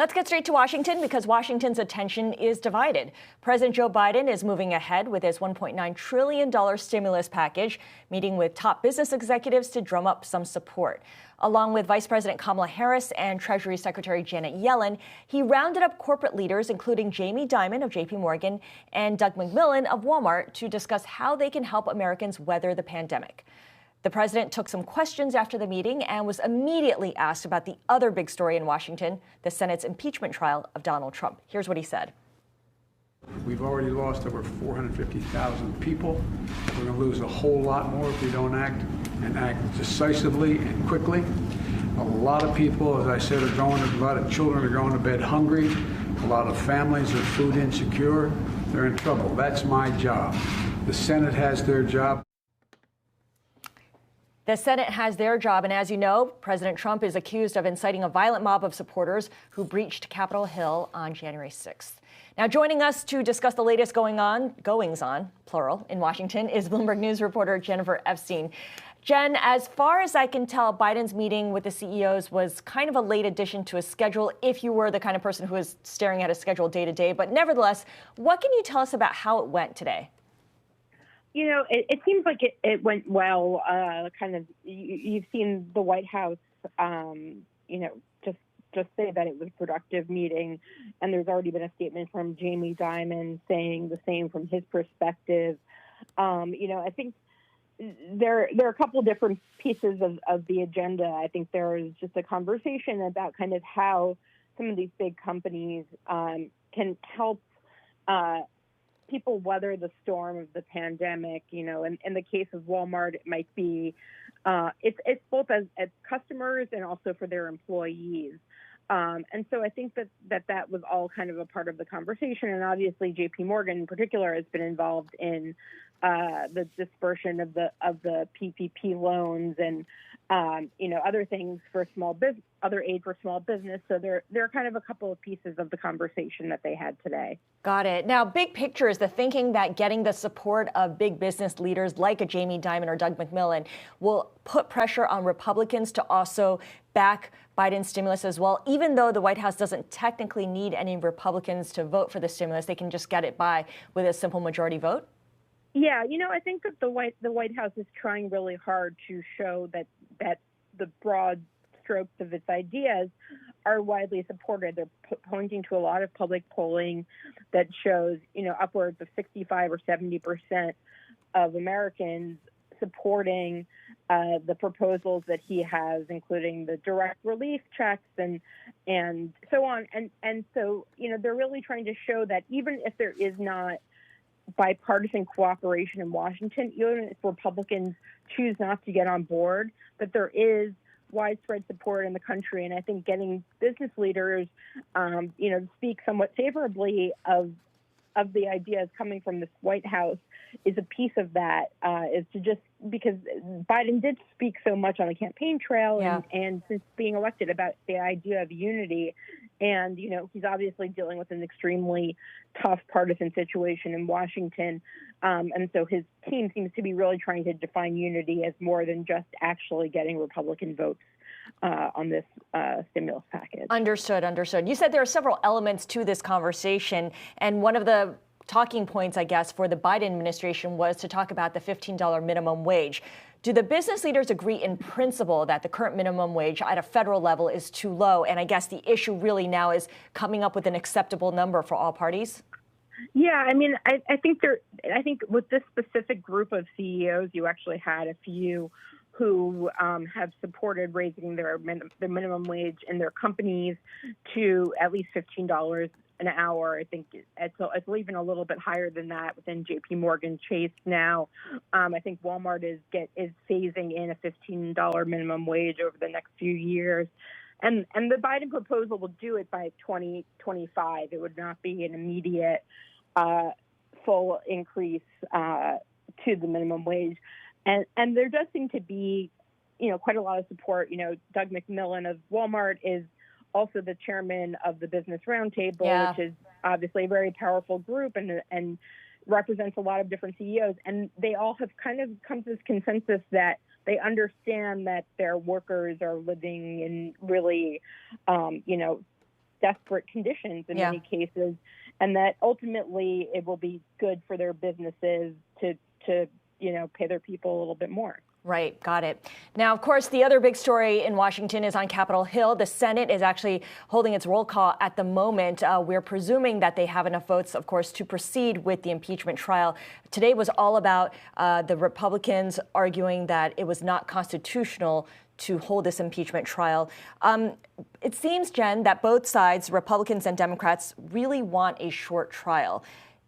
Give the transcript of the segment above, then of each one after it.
Let's get straight to Washington because Washington's attention is divided. President Joe Biden is moving ahead with his $1.9 trillion stimulus package, meeting with top business executives to drum up some support. Along with Vice President Kamala Harris and Treasury Secretary Janet Yellen, he rounded up corporate leaders, including Jamie Dimon of JPMorgan and Doug McMillon of Walmart, to discuss how they can help Americans weather the pandemic. The president took some questions after the meeting and was immediately asked about the other big story in Washington, the Senate's impeachment trial of Donald Trump. Here's what he said. We've already lost over 450,000 people. We're going to lose a whole lot more if we don't act decisively and quickly. A lot of people, as I said, a lot of children are going to bed hungry. A lot of families are food insecure. They're in trouble. That's my job. The Senate has their job. The Senate has their job, and as you know, President Trump is accused of inciting a violent mob of supporters who breached Capitol Hill on January 6th. Now, joining us to discuss the latest goings-on, plural, in Washington is Bloomberg News reporter Jennifer Epstein. Jen, as far as I can tell, Biden's meeting with the CEOs was kind of a late addition to his schedule, if you were the kind of person who is staring at his schedule day to day. But nevertheless, what can you tell us about how it went today? You know, it seems like it went well. You've seen the White House, just say that it was a productive meeting, and there's already been a statement from Jamie Dimon saying the same from his perspective. I think there are a couple different pieces of the agenda. I think there is just a conversation about kind of how some of these big companies can help people weather the storm of the pandemic. In the case of Walmart, it might be it's both as customers and also for their employees. And so I think that was all kind of a part of the conversation. And obviously, JPMorgan in particular has been involved in the dispersion of the PPP loans and other things for small business, other aid for small business. So there are kind of a couple of pieces of the conversation that they had today. Got it. Now, big picture is the thinking that getting the support of big business leaders like a Jamie Dimon or Doug McMillon will put pressure on Republicans to also back Biden's stimulus as well. Even though the White House doesn't technically need any Republicans to vote for the stimulus, they can just get it by with a simple majority vote. Yeah, I think that the White House is trying really hard to show that the broad strokes of its ideas are widely supported. They're pointing to a lot of public polling that shows, upwards of 65 or 70% of Americans supporting the proposals that he has, including the direct relief checks and so on. And so, they're really trying to show that even if there is not bipartisan cooperation in Washington, even if Republicans choose not to get on board, that there is widespread support in the country. And I think getting business leaders, to speak somewhat favorably of the ideas coming from this White House is a piece of that, is to just because Biden did speak so much on the campaign trail and since being elected about the idea of unity. And, he's obviously dealing with an extremely tough partisan situation in Washington. And so his team seems to be really trying to define unity as more than just actually getting Republican votes on this stimulus package. Understood. You said there are several elements to this conversation, and one of the talking points, I guess, for the Biden administration was to talk about the $15 minimum wage. Do the business leaders agree in principle that the current minimum wage at a federal level is too low? And I guess the issue really now is coming up with an acceptable number for all parties? Yeah, I mean, I think with this specific group of CEOs, you actually had a few who have supported raising their minimum wage in their companies to at least $15 an hour. I think it's even a little bit higher than that within JPMorgan Chase now. I think Walmart is phasing in a $15 minimum wage over the next few years. And the Biden proposal will do it by 2025. It would not be an immediate full increase to the minimum wage. And there does seem to be, quite a lot of support. Doug McMillon of Walmart is also the chairman of the Business Roundtable, which is obviously a very powerful group and represents a lot of different CEOs. And they all have kind of come to this consensus that they understand that their workers are living in really, desperate conditions in many cases, and that ultimately it will be good for their businesses to pay their people a little bit more. Right. Got it. Now, of course, the other big story in Washington is on Capitol Hill. The Senate is actually holding its roll call at the moment. We're presuming that they have enough votes, of course, to proceed with the impeachment trial. Today was all about the Republicans arguing that it was not constitutional to hold this impeachment trial. It seems, Jen, that both sides, Republicans and Democrats, really want a short trial.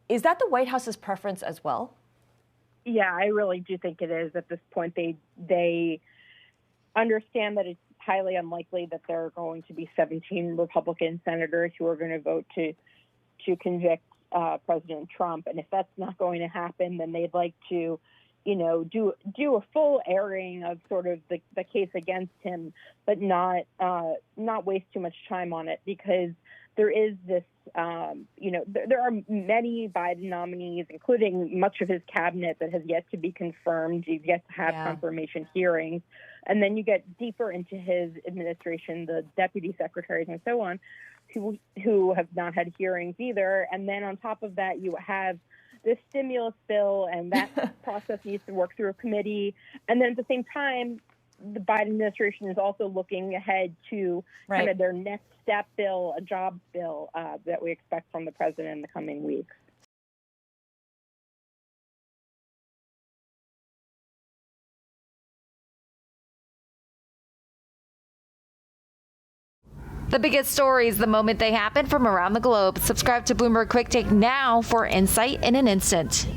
Is that the White House's preference as well? Yeah, I really do think it is at this point. They understand that it's highly unlikely that there are going to be 17 Republican senators who are going to vote to convict President Trump. And if that's not going to happen, then they'd like to, do a full airing of sort of the case against him, but not waste too much time on it, because there is this, there are many Biden nominees, including much of his cabinet, that has yet to be confirmed. He's yet to have confirmation hearings. And then you get deeper into his administration, the deputy secretaries and so on, who have not had hearings either. And then on top of that, you have this stimulus bill, and that process needs to work through a committee. And then at the same time, the Biden administration is also looking ahead to kind of their next step bill, a jobs bill that we expect from the president in the coming weeks. The biggest stories the moment they happen from around the globe. Subscribe to Bloomberg Quick Take now for insight in an instant.